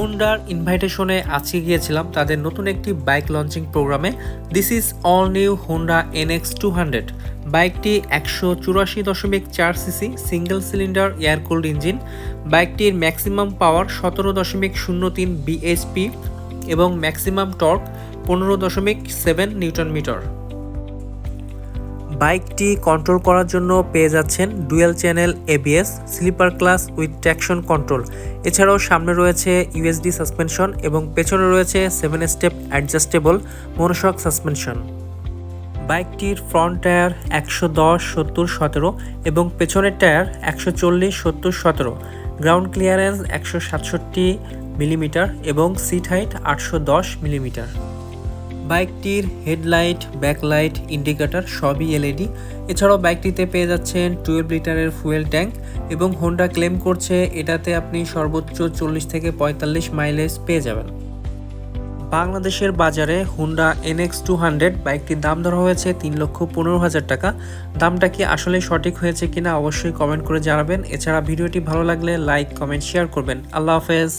হুন্ডার ইনভাইটেশনে আজকে গিয়েছিলাম তাদের নতুন একটি বাইক লঞ্চিং প্রোগ্রামে। This is all new Honda NX200। বাইকটি 184.4 CC single cylinder air cooled engine. বাইকটির ম্যাক্সিমাম পাওয়ার 17.03 bhp এবং ম্যাক্সিমাম টর্ক 15.7 নিউটন মিটার। বাইকটি কন্ট্রোল করার জন্য পেয়ে যাচ্ছেন dual channel ABS, slipper class with traction control. এছাড়াও সামনে রয়েছে USD সাসপেনশন এবং পেছনে রয়েছে 7 স্টেপ অ্যাডজাস্টেবল মনোশক সাসপেনশন। বাইকটির ফ্রন্ট টায়ার 110, 70, 17 এবং পেছনের টায়ার 140, 70, 17। গ্রাউন্ড ক্লিয়ারেন্স 167 মিলিমিটার এবং সিট হাইট 810 মিলিমিটার। বাইকটির হেডলাইট, ব্যাকলাইট, ইন্ডিকেটর সবই LED। এছাড়াও বাইকটিতে পেয়ে যাচ্ছেন 12 লিটারের ফুয়েল ট্যাঙ্ক এবং হোন্ডা ক্লেম করছে এটাতে আপনি সর্বোচ্চ 40 থেকে 45 মাইলেজ পেয়ে যাবেন। বাংলাদেশের বাজারে হুন্ডা NX200 বাইকটির দাম ধরা হয়েছে 3,15,000 টাকা। দামটা কি আসলে সঠিক হয়েছে কিনা অবশ্যই কমেন্ট করে জানাবেন। এছাড়া ভিডিওটি ভালো লাগলে লাইক, কমেন্ট, শেয়ার করবেন। আল্লাহ হাফেজ।